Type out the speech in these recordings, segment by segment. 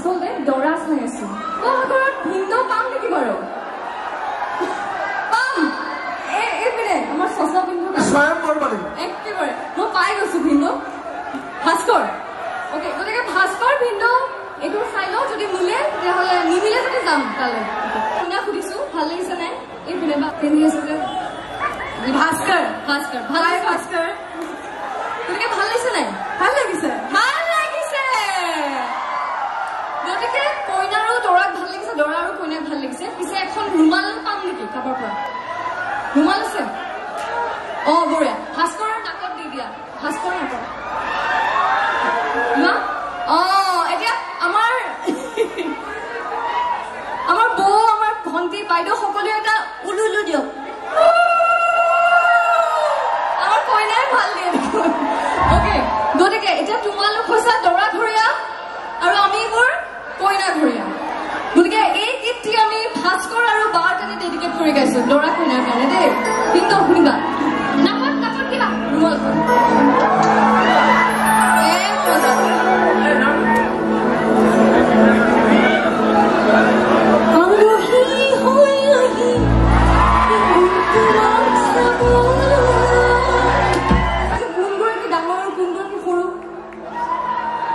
আচলতে দৰা চাই আছো ঘৰত ভিন্ন পাম নেকি বাৰু পাম এইপিনে আমাৰ চচা পিন্ধো একেবাৰে মই পাই গৈছো ভিন্ন ভাস্কৰ অ'কে গতিকে ভাস্কৰ ভিন্ন এইটো চাই লওঁ যদি মিলে তেতিয়াহ'লে নিমিলে যদি যাম তালৈ শুনা সুধিছো ভাল লাগিছে নাই এইপিনে বা পিন্ধি আছে যে ভাস্কৰ ভাস্কৰ ভাল ভাস্কৰ গতিকে ভাল লাগিছে নাই ভাল লাগিছে গতিকে কইনাৰো দৰাক ভাল লাগিছে দৰা আৰু কইনাক ভাল লাগিছে পিছে এখন ৰুমাল পাম নেকি কাৰোবাৰ পৰা ৰুমাল আছে বঢ়িয়া ভাস্কৰৰ নাকত দি দিয়া ভাস্কৰ নাকত এতিয়া আমাৰ বৌ আমাৰ ভণ্টি বাইদেউ সকলোৱে এটা উলুলু দিয়ক আমাৰ কইনাই ভাল দিয়ে অ'কে গতিকে এতিয়া তোমালোক হৈছে দৰা ঘৰীয়া আৰু আমি এইবোৰ কইনা ঘৰীয়া গতিকে এই গীতটি আমি ভাস্কৰ আৰু বাৰ কাৰণে ডেডিকেট কৰি গাইছো দৰা কইনাৰ কাৰণে দেই কিন্তু শুনিবা নাকত নাকত দিবা ৰুমাল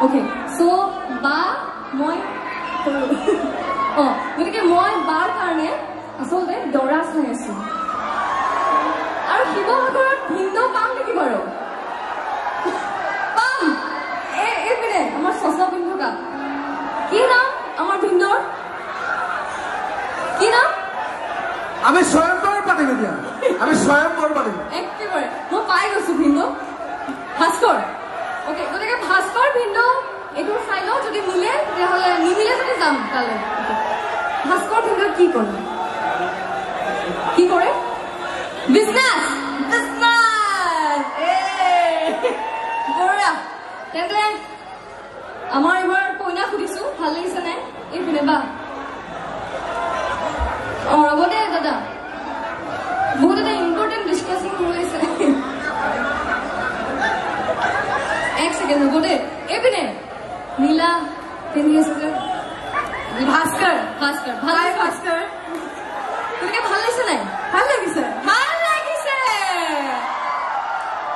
Okay, so ba moi গতিকে মই বাৰ কাৰণে আচলতে দৰা চাই আছো আৰু শিৱসাগৰত ভিন্ন পাম নেকি বাৰু পাম এইপিনে আমাৰ চচা পিন্ধো কি নাম আমাৰ ভিন্নৰ কি নাম আমি স্বয়ংবৰ পাতিম এতিয়া আমি স্বয়ংবৰ পাতিম একেবাৰে মই পাই গৈছো ভিন্ন ভাস্কৰ অ'কে গতিকে ভাস্কৰ ভিন্ন এইটো চাই লওঁ যদি মিলে তেতিয়াহ'লে নিমিলে যদি যাম তালৈ ভাস্কৰ ভিন্ন কি কৰে বিজনেছ বঢ়িয়া তেন্তে আমাৰ এইবাৰ কইনা সুধিছো ভাল লাগিছে নাই এইপিনে বা ৰ'ব দে দাদা বহুত এটা ইম্পৰ্টেণ্ট ডিছকাশ্যন হৈ আছে এক ছেকেণ্ড ৰ'ব দে এইপিনে নীলা পিন্ধি আছে যে ভাস্কৰ ভাল ভাস্কৰ গতিকে ভাল লাগিছে নাই ভাল লাগিছে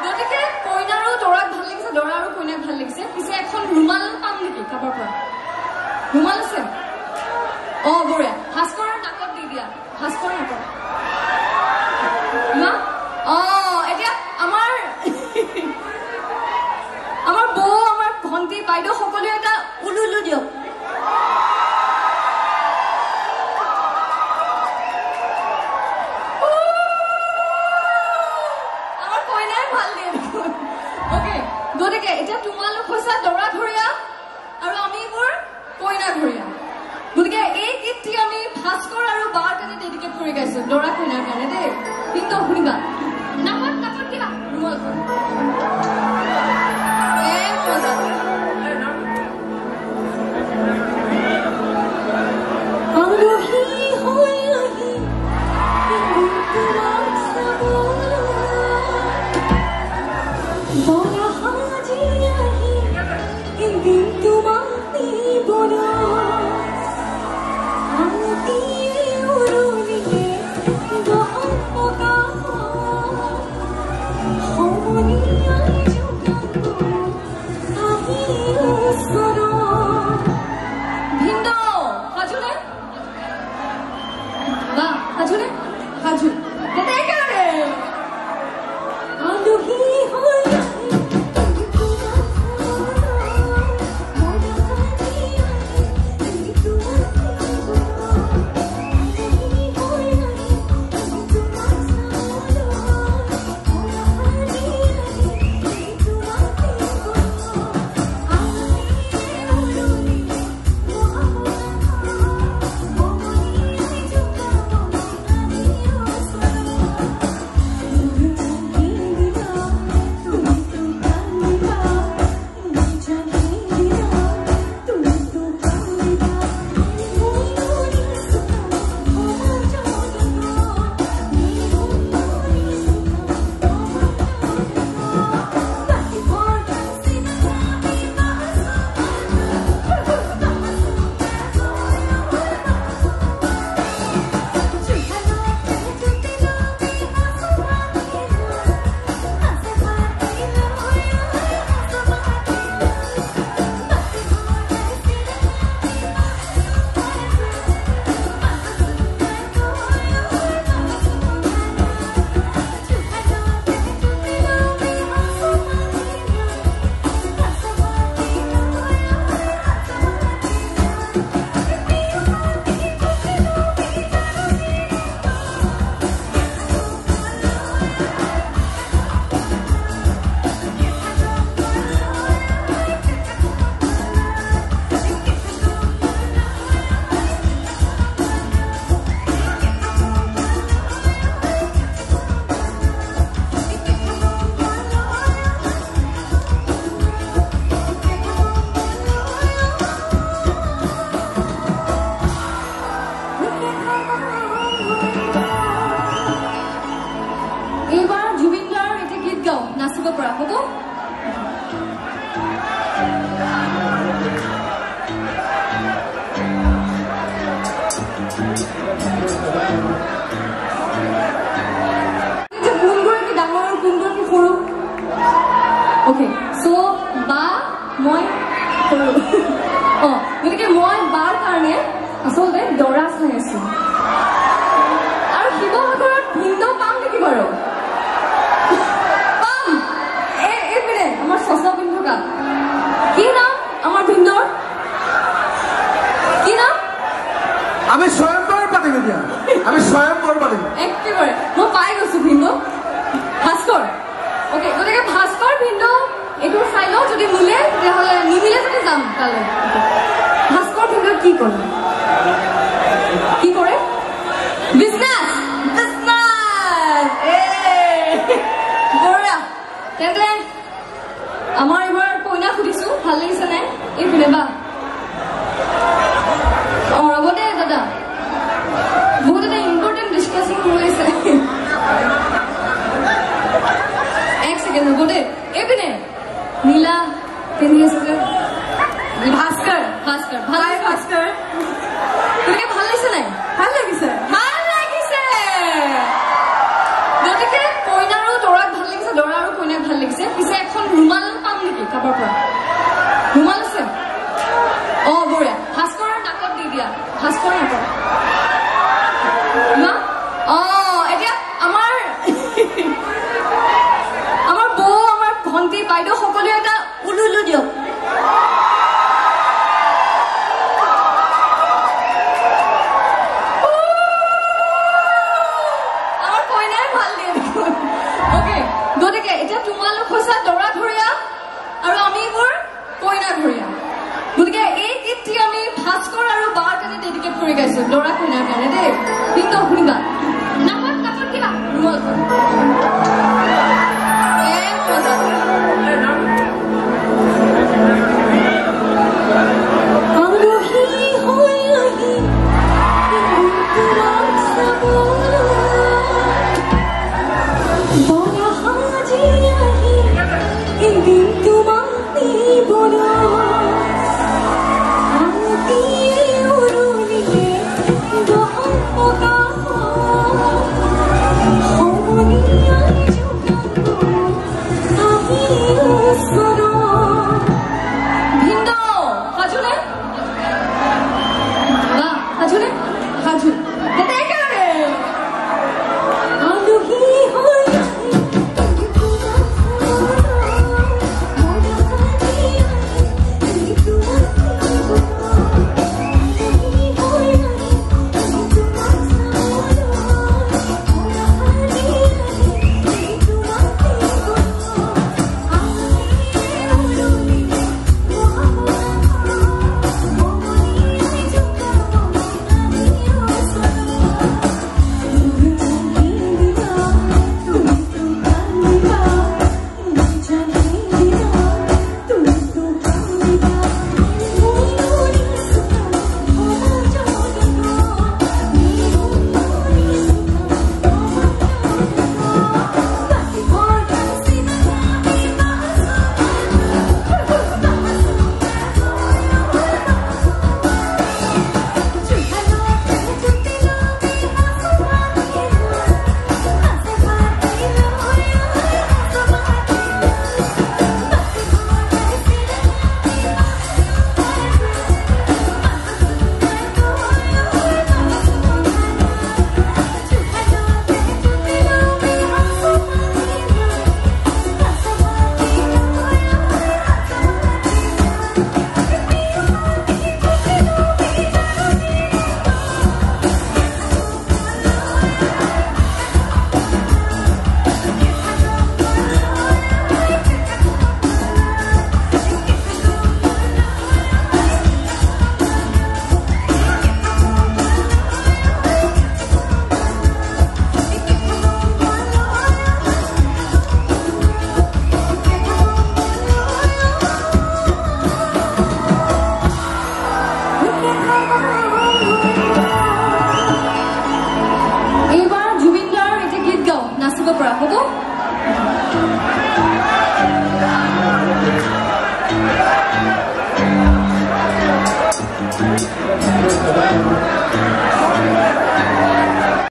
গতিকে কইনাৰো দৰাক ভাল লাগিছে দৰা আৰু কইনাক ভাল লাগিছে পিছে এখন ৰুমাল পাম নেকি কাৰোবাৰ পৰা ৰুমাল আছে বঢ়িয়া ভাস্কৰৰ নাকত দি দিয়া ভাস্কৰ নাকত এতিয়া আমাৰ বৌ আমাৰ ভণ্টি বাইদেউ সকলোৱে এটা উলুলু দিয়ক আমাৰ কইনাই ভাল দিয়ে অ'কে গতিকে এতিয়া তোমালোক হৈছে দৰা ঘৰীয়া আৰু আমি এইবোৰ কইনা ঘৰীয়া গতিকে এই গীতটি আমি ভাস্কৰ আৰু বাৰ কাৰণে ডেডিকেট কৰি গাইছো দৰা কইনাৰ কাৰণে দেই কিন্তু শুনিবা নাকত নাকত দিবা ৰুমাল Okay, so ba moi গতিকে মই বাৰ কাৰণে আচলতে দৰা চাই আছো আৰু শিৱসাগৰত ভিন্ন পাম নেকি বাৰু পাম এইপিনে আমাৰ চচা পিন্ধি থকা কি নাম আমাৰ ভিন্দৰ কি নাম আমি স্বয়ম্বৰ পাতিম এতিয়া আমি স্বয়ম্বৰ পাতিম একেবাৰে মই পাই গৈছো ভিন্দু ভাস্কৰ ওকে গতিকে ভাস্কৰ ভিন্দু এইটো চাই লওঁ যদি মিলে তেতিয়াহ'লে নিমিলে যদি যাম তালৈ ভাস্কৰ ভিন্দু কি কৰে বিজনেছ বঢ়িয়া তেন্তে আমাৰ এইবাৰ কইনা সুধিছো ভাল লাগিছে নে এইপিনে বা ৰ'ব দে দাদা বহুত এটা ইম্পৰ্টেণ্ট ডিছকাছিং হৈ আছে এক ছেকেণ্ড ৰ'ব দে এইপিনে নীলা পিন্ধি আছে ভাস্কৰ ভাল ভাস্কৰ গতিকে ভাল লাগিছে নাই ভাল লাগিছে গতিকে কইনা আৰু দৰাক ভাল লাগিছে দৰা আৰু কইনাক ভাল লাগিছে পিছে এখন ৰুমাল পাম নেকি কাৰোবাৰ পৰা ৰুমাল আছে বঢ়িয়া ভাস্কৰৰ নাকত দি দিয়া ভাস্কৰ নাকত এতিয়া আমাৰ বৌ আমাৰ ভণ্টি বাইদেউ সকলোৱে এটা উলুলু দিয়ক আমাৰ কইনাই ভাল দিয়ে অকে গতিকে এতিয়া তোমালোক হৈছে দৰা ধৰীয়া আৰু আমি মোৰ কইনা ধৰীয়া গতিকে এই গীতটি আমি ভাস্কৰ আৰু বাৰ কাৰণে ডেডিকেট কৰি গাইছো দৰা কইনাৰ কাৰণে দেই কিন্তু শুনিবা নাকত কিবা ৰুমাল